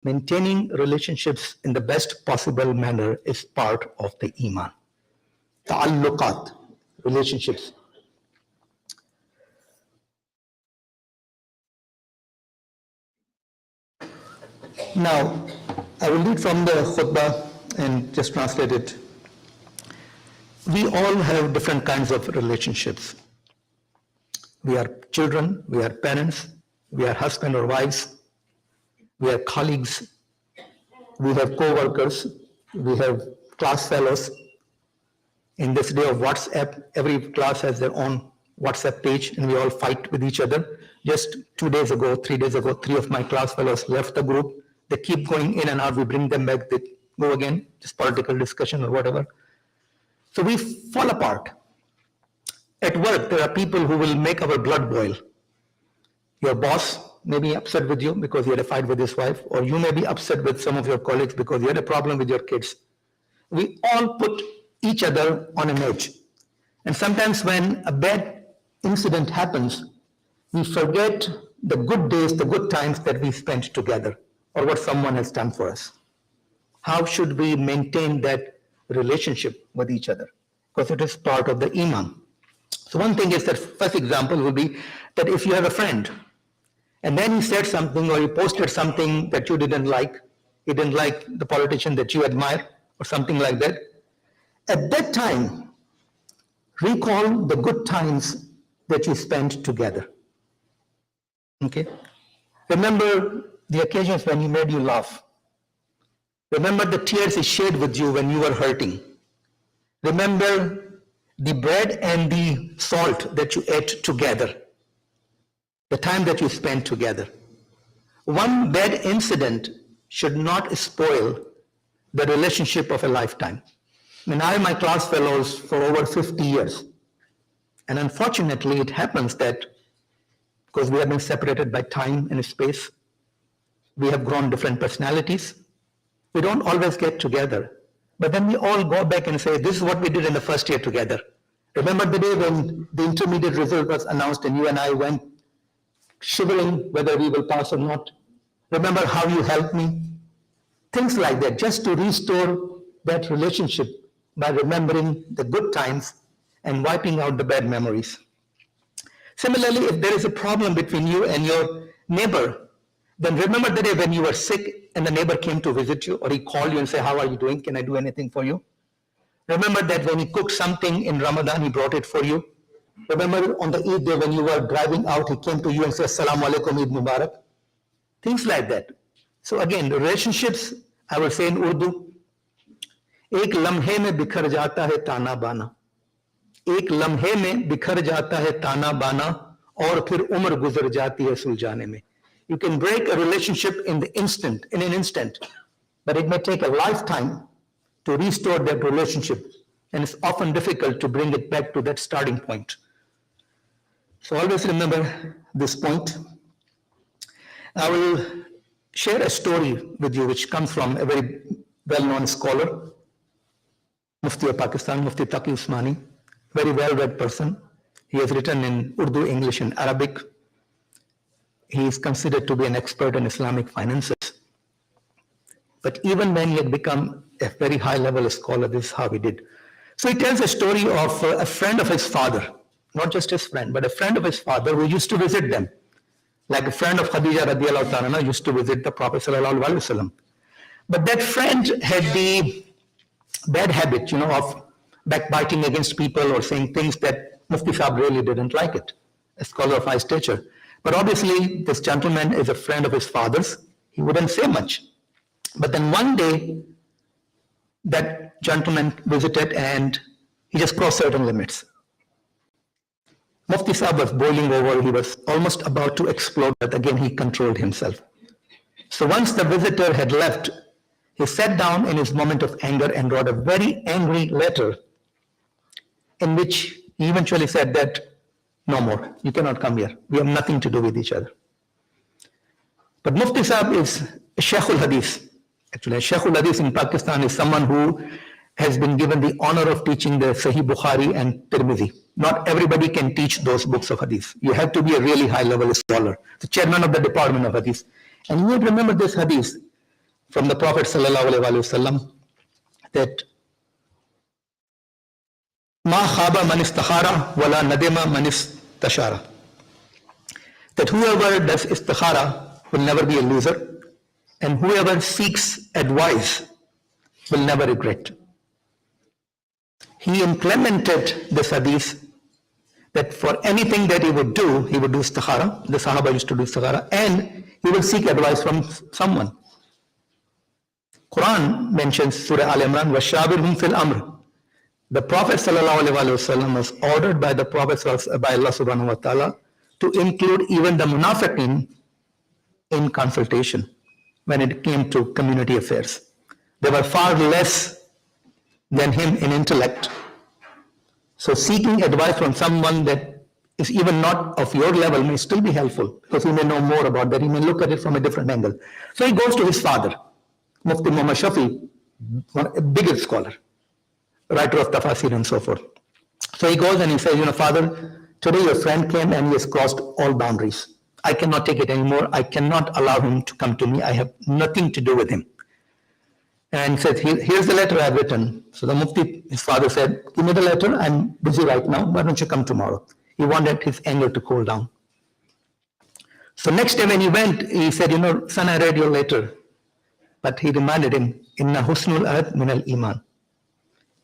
Maintaining relationships in the best possible manner is part of the Iman. Ta'alluqat, relationships. Now, I will read from the Khutba and just translate it. We all have different kinds of relationships. We are children, we are parents, we are husband or wives, we are colleagues, we have co-workers, we have class fellows. In this day of WhatsApp, every class has their own WhatsApp page and we all fight with each other. Just 2 days ago, 3 days ago, 3 of my class fellows left the group. They keep going in and out, we bring them back, they go again, just political discussion or whatever. So we fall apart. At work, there are people who will make our blood boil. Your boss may be upset with you because you had a fight with his wife, or you may be upset with some of your colleagues because you had a problem with your kids. We all put each other on an edge. And sometimes when a bad incident happens, we forget the good days, the good times that we spent together, or what someone has done for us. How should we maintain that relationship with each other? Because it is part of the Iman. So one thing is that first example will be that if you have a friend and then he said something or he posted something that you didn't like, he didn't like the politician that you admire or something like that, at that time, recall the good times that you spent together. Okay? Remember the occasions when he made you laugh. Remember the tears he shed with you when you were hurting. Remember the bread and the salt that you ate together, the time that you spent together. One bad incident should not spoil the relationship of a lifetime. I mean, I have my class fellows for over 50 years. And unfortunately, it happens that because we have been separated by time and space, we have grown different personalities. We don't always get together. But then we all go back and say, this is what we did in the first year together. Remember the day when the intermediate result was announced and you and I went shivering whether we will pass or not? Remember how you helped me? Things like that, just to restore that relationship by remembering the good times and wiping out the bad memories. Similarly, if there is a problem between you and your neighbor, then remember the day when you were sick and the neighbor came to visit you, or he called you and said, how are you doing? Can I do anything for you? Remember that when he cooked something in Ramadan, he brought it for you. Remember on the Eid day when you were driving out, he came to you and said, Assalamu alaikum, Eid Mubarak. Things like that. So again, the relationships, I will say in Urdu, एक लम्हे में बिखर जाता है ताना बाना, एक लम्हे में बिखर जाता है ताना बाना, और फिर उम्र गुजर जाती है सुलझाने में. You can break a relationship in an instant, but it may take a lifetime to restore that relationship, and it's often difficult to bring it back to that starting point. So always remember this point. I will share a story with you which comes from a very well-known scholar, Mufti of Pakistan, Mufti Taqi Usmani, very well-read person. He has written in Urdu, English, and Arabic. He is considered to be an expert in Islamic finances. But even when he had become a very high-level scholar, this is how he did. So he tells a story of a friend of his father, not just his friend, but a friend of his father who used to visit them. Like a friend of Khadija radiallahu ta'ala used to visit the Prophet sallallahu alaihi wasallam. But that friend had the bad habit, of backbiting against people or saying things that Mufti Sahib really didn't like it, a scholar of high stature. But obviously, this gentleman is a friend of his father's. He wouldn't say much. But then one day, that gentleman visited and he just crossed certain limits. Mufti Sahib was boiling over. He was almost about to explode, but again, he controlled himself. So once the visitor had left, he sat down in his moment of anger and wrote a very angry letter in which he eventually said that, no more, you cannot come here. We have nothing to do with each other. But Mufti Sahib is a Sheikhul Hadith. Actually, a Sheikhul Hadith in Pakistan is someone who has been given the honor of teaching the Sahih Bukhari and Tirmidhi. Not everybody can teach those books of Hadith. You have to be a really high-level scholar, the chairman of the department of Hadith. And you would remember this Hadith, from the Prophet ﷺ that Ma khaba man istakhara wala nadima man istashara. That whoever does istikhara will never be a loser, and whoever seeks advice will never regret. He implemented this hadith that for anything that he would do istikhara. The Sahaba used to do istikhara, and he will seek advice from someone. Quran mentions Surah Al-Imran, وَشَّاوِرْهُمْ فِي الْأَمْرِ. The Prophet ﷺ was ordered by by Allah subhanahu wa ta'ala to include even the munafiqeen in consultation when it came to community affairs. They were far less than him in intellect. So seeking advice from someone that is even not of your level may still be helpful, because he may know more about that. He may look at it from a different angle. So he goes to his father, Mufti Muhammad Shafi, a bigger scholar, writer of tafsir and so forth. So he goes and he says, Father, today your friend came and he has crossed all boundaries. I cannot take it anymore. I cannot allow him to come to me. I have nothing to do with him. And he said, here's the letter I've written. So the Mufti, his father said, give me the letter. I'm busy right now. Why don't you come tomorrow? He wanted his anger to cool down. So next day when he went, he said, son, I read your letter. But he reminded him, Inna husnul ahd min al-iman.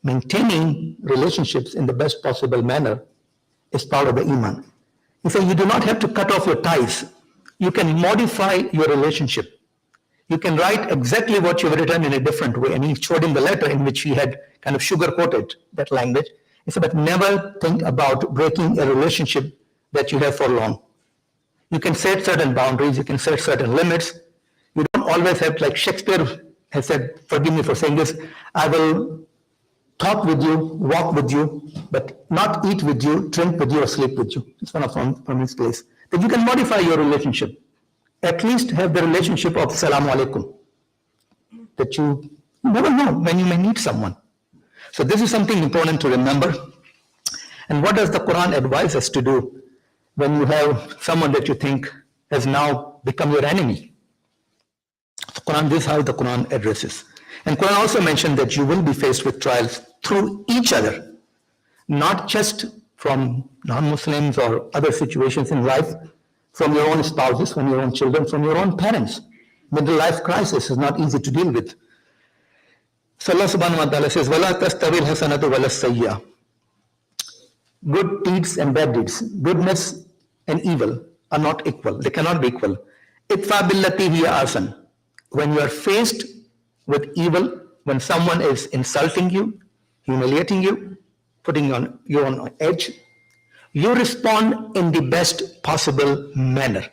Maintaining relationships in the best possible manner is part of the iman. He said, you do not have to cut off your ties. You can modify your relationship. You can write exactly what you've written in a different way. And he showed him the letter in which he had kind of sugar-coated that language. He said, but never think about breaking a relationship that you have for long. You can set certain boundaries. You can set certain limits. You don't always have, like Shakespeare has said, forgive me for saying this, I will talk with you, walk with you, but not eat with you, drink with you, or sleep with you. It's one of from his place. That you can modify your relationship. At least have the relationship of Assalamu alaikum. That you never know when you may need someone. So this is something important to remember. And what does the Quran advise us to do when you have someone that you think has now become your enemy? The Quran, this is how the Quran addresses. And Quran also mentioned that you will be faced with trials through each other, not just from non-Muslims or other situations in life, from your own spouses, from your own children, from your own parents. Middle life crisis is not easy to deal with. So Allah subhanahu wa ta'ala says, وَلَا تَسْتَوِي الْحَسَنَةُ وَلَا السَّيِّئَةُ. Good deeds and bad deeds, goodness and evil are not equal. They cannot be equal. إِدْفَعْ بِالَّتِي هِيَ أَحْسَنُ. When you are faced with evil, when someone is insulting you, humiliating you, putting you on edge, you respond in the best possible manner.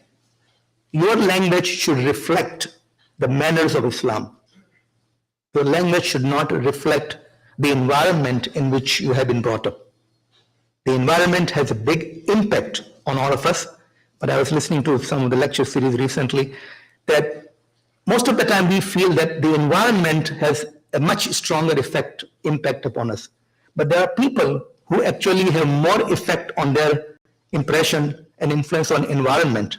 Your language should reflect the manners of Islam. Your language should not reflect the environment in which you have been brought up. The environment has a big impact on all of us, but I was listening to some of the lecture series recently that most of the time we feel that the environment has a much stronger impact upon us. But there are people who actually have more effect on their impression and influence on environment.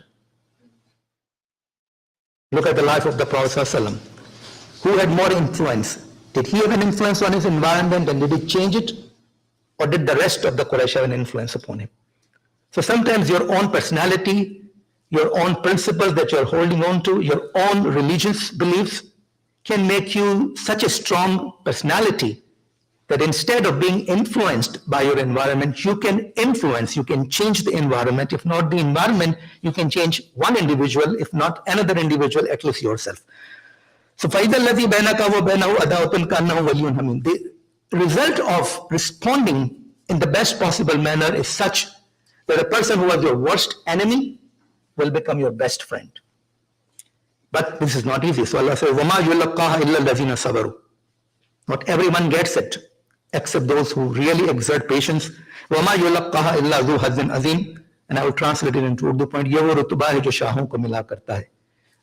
Look at the life of the Prophet ﷺ. Who had more influence? Did he have an influence on his environment and did he change it? Or did the rest of the Quraysh have an influence upon him? So sometimes your own personality, your own principles that you're holding on to, your own religious beliefs can make you such a strong personality that instead of being influenced by your environment, you can influence, you can change the environment. If not the environment, you can change one individual, if not another individual, at least yourself. So فَإِذَا الَّذِي بَيْنَكَ وَبَيْنَهُ عَدَاوَةٌ كَأَنَّهُ وَلِيٌّ حَمِيمٌ. The result of responding in the best possible manner is such that a person who was your worst enemy will become your best friend. But this is not easy. So Allah says, وَمَا يُلَقَّاهَا إِلَّا الَّذِينَ صَبَرُوا. Not everyone gets it, except those who really exert patience. وَمَا يُلَقَّاهَا إِلَّا ذُو حَظٍّ عَظِيمٍ. And I will translate it into Urdu point. ये वो रुतबा है जो शाहों को मिला करता है.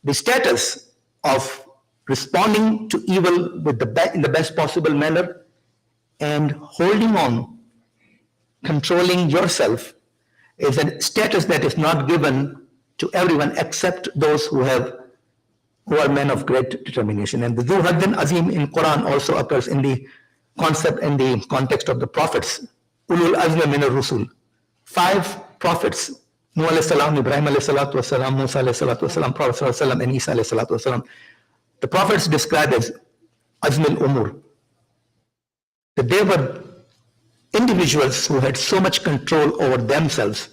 The status of responding to evil with in the best possible manner and holding on, controlling yourself, is a status that is not given to everyone except those who have who are men of great determination. And the Dhu Haddin Azim in Quran also occurs in the concept and the context of the prophets. Ulul Azmi min ar-Rusul. 5 prophets, Nuh alayhi salam, Ibrahim alayhi salatu wasalam, Musa alayhi salatu wasalam, Prophet sallallahu alayhi wasallam, and Isa alayhi salatu wasalam. The prophets described as Azm al-Umur. That they were individuals who had so much control over themselves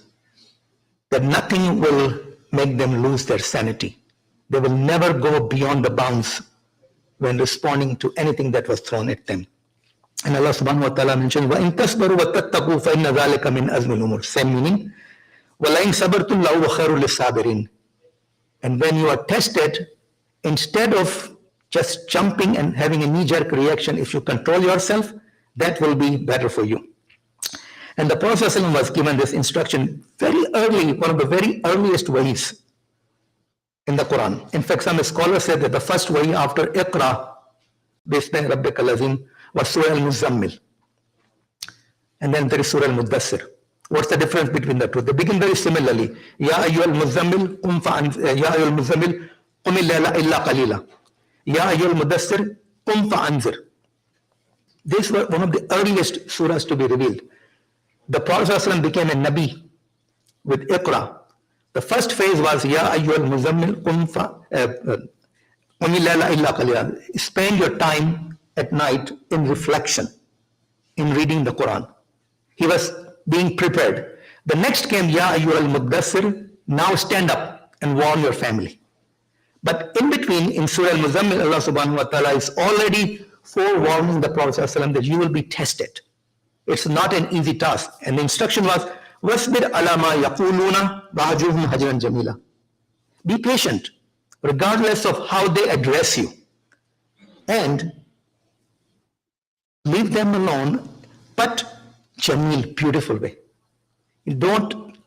that nothing will make them lose their sanity. They will never go beyond the bounds when responding to anything that was thrown at them. And Allah subhanahu wa ta'ala mentioned, وَإِن تَصْبَرُوا وَتَتَّقُوا فَإِنَّ ذَلِكَ مِنْ أَزْمِ الْأُمُورِ. Same meaning. وَلَئِن صَبَرْتُمْ لَهُوَ خَيْرٌ لِلصَّابِرِينَ. And when you are tested, instead of just jumping and having a knee-jerk reaction, if you control yourself, that will be better for you. And the Prophet ﷺ was given this instruction very early, one of the very earliest ways in the Quran. In fact, some scholars said that the first way after Iqra, Bismi Rabbikal Azim, was Surah Al-Muzammil. And then there is Surah Al-Muddassir. What's the difference between the two? They begin very similarly. Ya ayyuhal muzammil, qum fa'anzir. Ya ayyuhal muzammil, qum al-layla illa qalila. Ya ayyuhal mudassir, qum fa'anzir. These were one of the earliest surahs to be revealed. The Prophet ﷺ became a Nabi with Iqra. The first phase was Ya ayyuhal muzammil, qum al-layla illa qalila. Spend your time at night in reflection, in reading the Quran. He was being prepared. The next came Ya ayyuhal muddassir, now stand up and warn your family. But in between, in Surah Al-Muzammil, Allah subhanahu wa ta'ala is already forewarning the Prophet ﷺ that you will be tested. It's not an easy task. And the instruction was, وَاسْبِرْ عَلَى مَا يَقُولُونَ وَهَجُرْهُمْ هَجْرًا جَمِيلًا. Be patient, regardless of how they address you. And leave them alone, but Jameel, beautiful way. You don't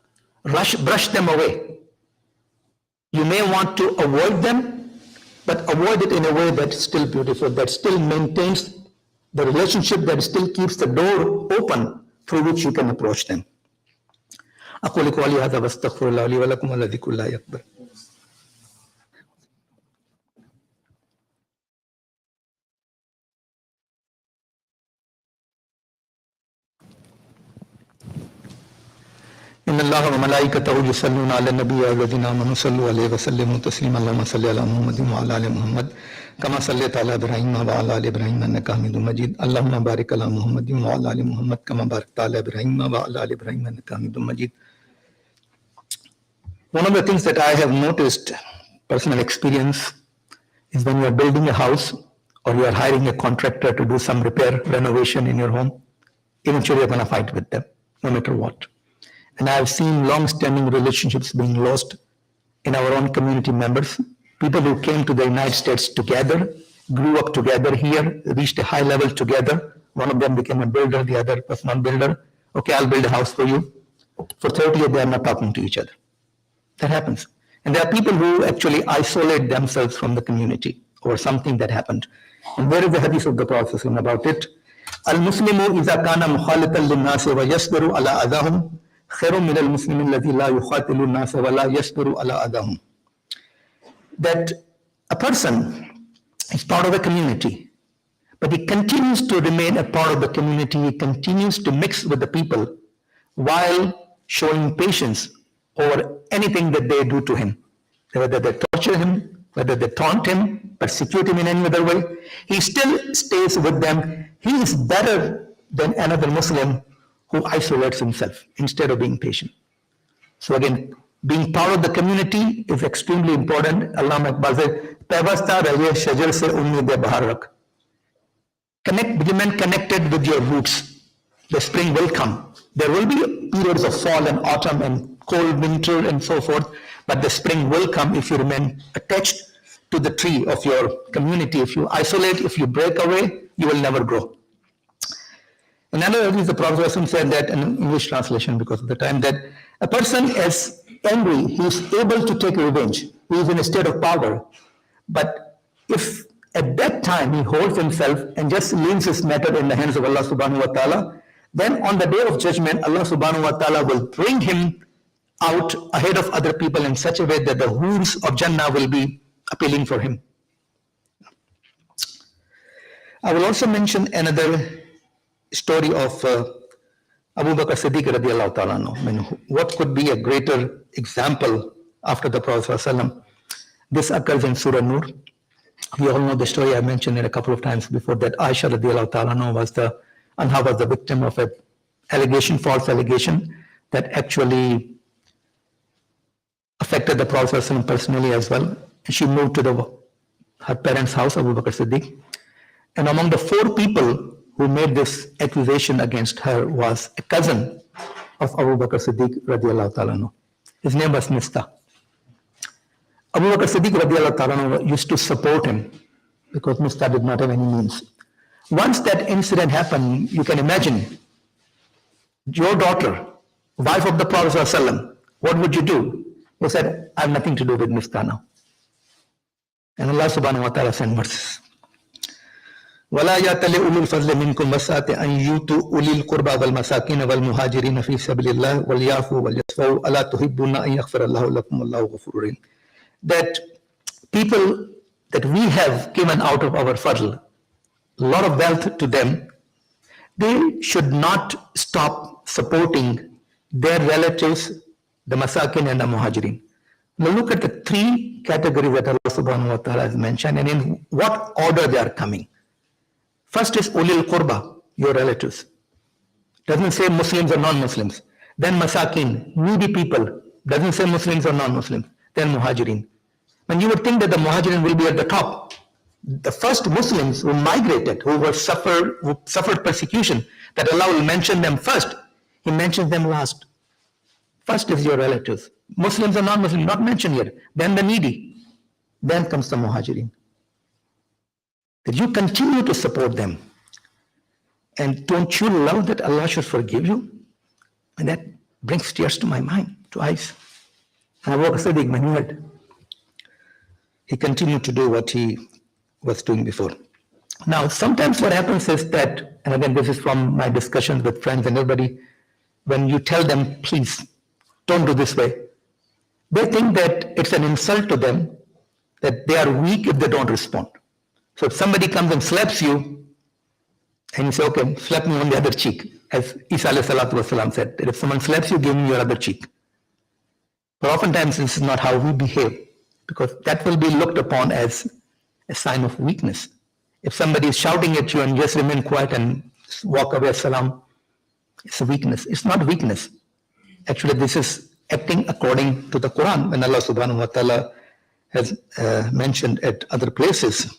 brush them away. You may want to avoid them, but avoid it in a way that's still beautiful, that still maintains the relationship, that still keeps the door open through which you can approach them. أقول قولي هذا واستغفر الله لي ولكم ولذكر الله أكبر. إن الله وملائكته يصلون على النبي يا الذين آمنوا صلوا عليه وسلموا تسليما اللهم صل على محمد وعلى آل محمد كما صليت على إبراهيم وعلى آل إبراهيم إنك حميد مجيد اللهم بارك على محمد وعلى آل محمد كما باركت على إبراهيم وعلى آل إبراهيم إنك حميد مجيد. One of the things that I have noticed, personal experience, is when you are building a house or you are hiring a contractor to do some repair, renovation in your home, eventually you're going to fight with them, no matter what. And I have seen long-standing relationships being lost in our own community members. People who came to the United States together, grew up together here, reached a high level together. One of them became a builder, the other was not builder. Okay, I'll build a house for you. For 30 years, they are not talking to each other. That happens. And there are people who actually isolate themselves from the community over something that happened. And where is the hadith of the Prophet about it? Al-Muslimu iza kana mukhalitan lin-nasi wa yasbiru ala adahum خير من المسلم الذي لا يخاطب الناس ولا يصبر على أذاهم. That a person is part of a community, but he continues to remain a part of the community, he continues to mix with the people while showing patience over anything that they do to him. Whether they torture him, whether they taunt him, persecute him in any other way, he still stays with them. He is better than another Muslim who isolates himself instead of being patient. So again, being part of the community is extremely important. Allama Iqbal says, "Pevasta rahe shajar se ummeed bahar rakh." Remain connected with your roots. The spring will come. There will be periods of fall and autumn and cold winter and so forth, but the spring will come if you remain attached to the tree of your community. If you isolate, if you break away, you will never grow. Another hadith, the Prophet said that, in English translation because of the time, that a person is angry, he is able to take revenge, he is in a state of power. But if at that time he holds himself and just leaves his matter in the hands of Allah subhanahu wa ta'ala, then on the day of judgment, Allah subhanahu wa ta'ala will bring him out ahead of other people in such a way that the hoods of Jannah will be appealing for him. I will also mention another story of Abu Bakr Siddiq radiallahu ta'ala anhu. I mean, what could be a greater example after the Prophet sallallahu alaihi wasallam? This occurs in Surah Nur. We all know the story. I mentioned it a couple of times before, that Aisha radiallahu ta'ala anha was the victim of a false allegation that actually affected the Prophet sallallahu alaihi wasallam personally as well. And she moved to her parents' house, Abu Bakr Siddiq. And among the 4 people who made this accusation against her was a cousin of Abu Bakr Siddiq radiallahu ta'ala anhu. His name was Mista. Abu Bakr Siddiq radiallahu ta'ala anhu used to support him because Mista did not have any means. Once that incident happened, you can imagine your daughter, wife of the Prophet sallallahu alaihi wasallam, what would you do? He said, I have nothing to do with Mista now. And Allah subhanahu wa ta'ala sent verses. وَلَا يَأْتَلِ أُولُو الْفَضْلِ مِنْكُمْ وَالسَّعَةِ أَنْ يُؤْتُوا أُولِي الْقُرْبَى وَالْمَسَاكِينَ وَالْمُهَاجِرِينَ فِي سَبِيلِ اللَّهِ وَلْيَعْفُوا وَلْيَصْفَحُوا أَلَا تُحِبُّونَ أَنْ يَغْفِرَ اللَّهُ لَكُمْ وَاللَّهُ غَفُورٌ رَحِيمٌ. That people that we have given out of our fadl, a lot of wealth to them, they should not stop supporting their relatives, the masakin and the muhajirin. Now look at the 3 categories that Allah subhanahu wa ta'ala has mentioned and in what order they are coming. First is ulil qurba, your relatives. Doesn't say Muslims or non-Muslims. Then masakin, needy people. Doesn't say Muslims or non-Muslims. Then muhajirin. And you would think that the muhajirin will be at the top. The first Muslims who migrated, who suffered persecution, that Allah will mention them first. He mentions them last. First is your relatives. Muslims or non-Muslims, not mentioned here. Then the needy. Then comes the muhajirin. That you continue to support them. And don't you love that Allah should forgive you? And that brings tears to my mind, to eyes. And Abu Bakr Siddiq, when he heard, he continued to do what he was doing before. Now, sometimes what happens is that, and again, this is from my discussions with friends and everybody, when you tell them, please, don't do this way, they think that it's an insult to them, that they are weak if they don't respond. So if somebody comes and slaps you, and you say, okay, slap me on the other cheek, as Isa alayhi salatu wasalam said, that if someone slaps you, give me your other cheek. But oftentimes this is not how we behave, because that will be looked upon as a sign of weakness. If somebody is shouting at you and just remain quiet and walk away, salam, it's a weakness. It's not weakness. Actually, this is acting according to the Quran, when Allah subhanahu wa ta'ala has mentioned at other places.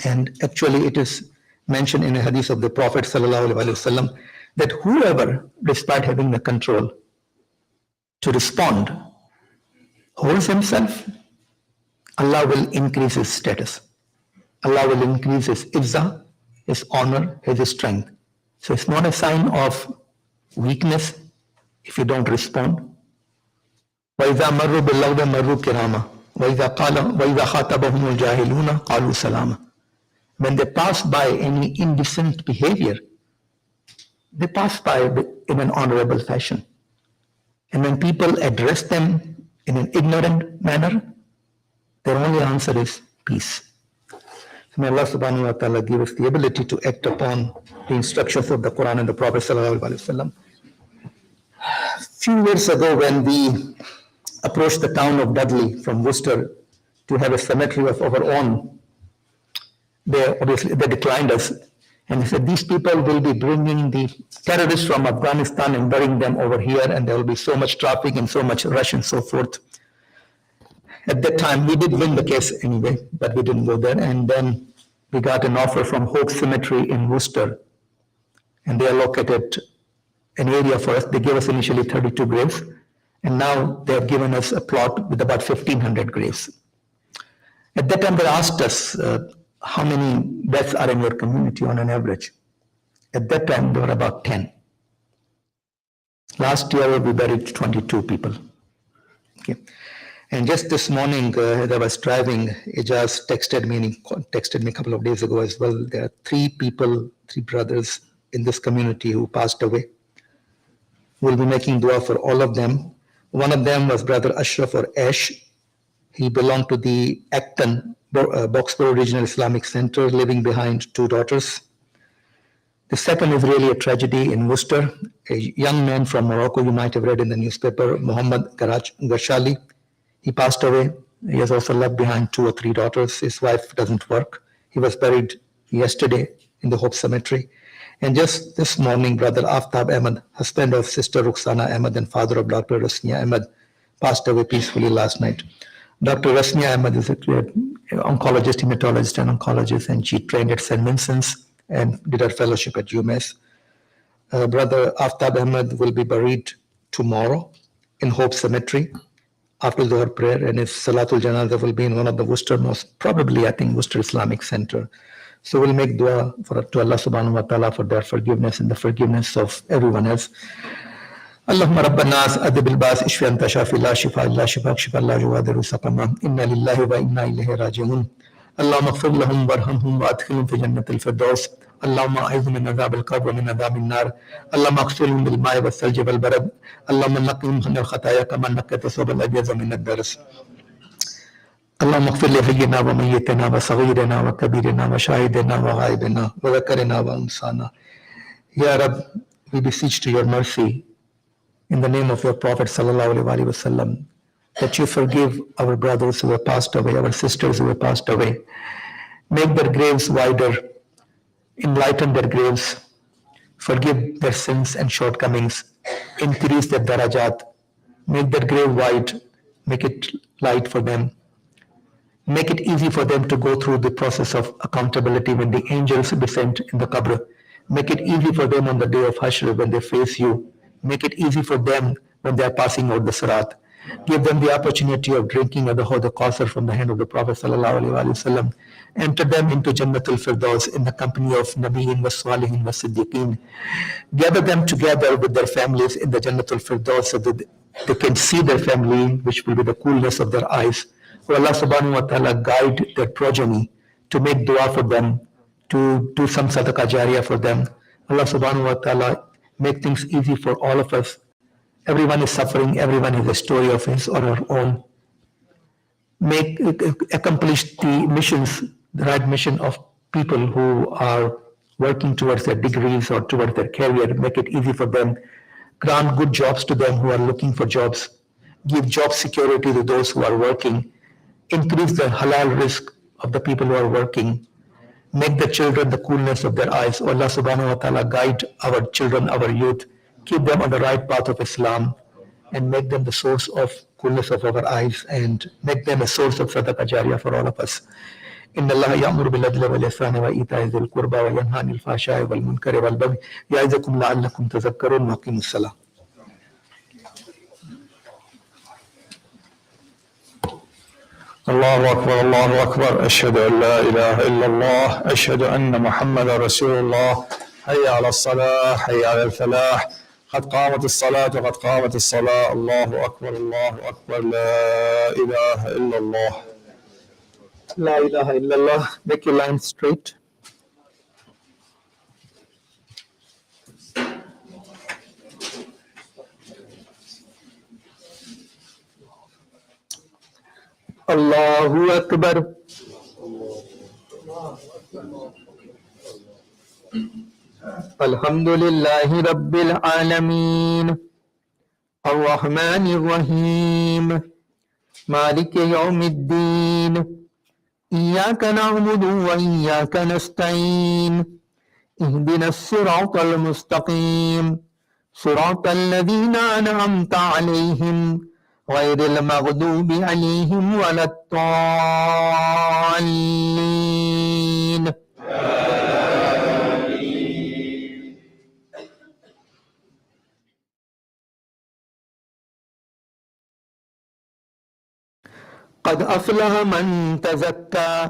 And actually it is mentioned in a hadith of the Prophet sallallahu alaihi wasallam that whoever, despite having the control to respond, holds himself, Allah will increase his status. Allah will increase his izzah, his honor, his strength. So it's not a sign of weakness if you don't respond. وَإِذَا مَرُّوا بِاللَّغْوِ مَرُّوا كِرَامًا وَإِذَا خَاطَبَهُمُ الْجَاهِلُونَ قَالُوا سَلَامًا. When they pass by any indecent behavior, they pass by in an honorable fashion. And when people address them in an ignorant manner, their only answer is peace. So may Allah subhanahu wa ta'ala give us the ability to act upon the instructions of the Quran and the Prophet sallallahu alaihi wasallam. A few years ago, when we approached the town of Dudley from Worcester to have a cemetery of our own, they declined us, and they said these people will be bringing the terrorists from Afghanistan and burying them over here, and there will be so much traffic and so much rush and so forth. At that time, we did win the case anyway, but we didn't go there. And then we got an offer from Hope Cemetery in Worcester, and they allocated an area for us. They gave us initially 32 graves, and now they have given us a plot with about 1,500 graves. At that time, they asked us, how many deaths are in your community on an average? At that time, there were about 10. Last year, we buried 22 people. Okay. And just this morning, as I was driving, Ijaz texted me a couple of days ago as well. There are 3 people, 3 brothers in this community who passed away. We'll be making dua for all of them. One of them was Brother Ashraf or Ash. He belonged to the Acton, Boxborough Regional Islamic Center, leaving behind 2 daughters. The second is really a tragedy in Worcester. A young man from Morocco, you might have read in the newspaper, Mohammed Gashali. He passed away. He has also left behind 2 or 3 daughters. His wife doesn't work. He was buried yesterday in the Hope Cemetery. And just this morning, Brother Aftab Ahmed, husband of Sister Rukhsana Ahmed and father of Dr. Rasnia Ahmed, passed away peacefully last night. Dr. Rasnia Ahmed is an oncologist, hematologist, and oncologist, and she trained at St. Vincent's and did her fellowship at UMass. Brother Aftab Ahmed will be buried tomorrow in Hope Cemetery after Dhuhr prayer, and his Salatul Janazah will be in one of the Worcester most, probably I think Worcester Islamic Center. So we'll make dua to Allah subhanahu wa ta'ala for their forgiveness and the forgiveness of everyone else. اللهم رب الناس أذهب الباس اشف أنت شافي لا شفاء إلا شفاك شفاء لا يغادر سقما إنا لله وإنا إليه راجعون اللهم اغفر لهم وارحمهم وأدخلهم في جنة الفردوس اللهم أعذهم من عذاب القبر ومن عذاب النار اللهم اغسلهم بالماء والثلج والبرد اللهم نقهم من الخطايا كما نقيت الثوب الأبيض من الدرس اللهم اغفر لحينا وميتنا وصغيرنا وكبيرنا وشاهدنا وغائبنا وذكرنا وأنثانا. Ya Rab, we beseech to your mercy in the name of your Prophet sallallahu alaihi wasallam that you forgive our brothers who have passed away, our sisters who have passed away. Make their graves wider, enlighten their graves, forgive their sins and shortcomings, increase their darajat, make their grave wide, make it light for them. Make it easy for them to go through the process of accountability when the angels descend in the qabr. Make it easy for them on the day of Hashr when they face you. Make it easy for them when they are passing out the Sirat. Give them the opportunity of drinking of the Hawd al-Kawthar from the hand of the Prophet sallallahu alaihi wasallam. Enter them into Jannatul Firdaus in the company of Nabiyyin wa Salihin wa Siddiqeen. Gather them together with their families in the Jannatul Firdaus so that they can see their family, which will be the coolness of their eyes. For Allah subhanahu wa ta'ala guide their progeny to make dua for them, to do some sadaqah jariyah for them. Allah subhanahu wa ta'ala make things easy for all of us. Everyone is suffering, everyone has a story of his or her own. Accomplish the missions, the right mission of people who are working towards their degrees or towards their career. Make it easy for them. Grant good jobs to them who are looking for jobs. Give job security to those who are working. Increase the halal risk of the people who are working. Make the children the coolness of their eyes. Allah subhanahu wa ta'ala guide our children, our youth. Keep them on the right path of Islam and make them the source of coolness of our eyes and make them a source of sadaqah jariyah for all of us. إن الله يأمر بالعدل والإحسان وإيتاء ذي القربى وينهى عن الفحشاء والمنكر والبغي يعظكم لعلكم تذكرون وأقيموا الصلاة. الله أكبر الله أكبر أشهد أن لا إله إلا الله أشهد أن محمد رسول الله حي على الصلاة حي على الفلاح قد قامت الصلاة وقد قامت الصلاة الله أكبر لا إله إلا الله. La ilaha illallah. Make your line straight. Allahu Akbar. Alhamdulillahi Rabbil Alameen. Ar-Rahmanir Rahim. Maliki Yawmiddin. إياك نعبد وإياك نستعين اهدنا الصراط المستقيم صراط الذين أنعمت عليهم غير المغضوب عليهم ولا الضالين. قد أفلح من تزكى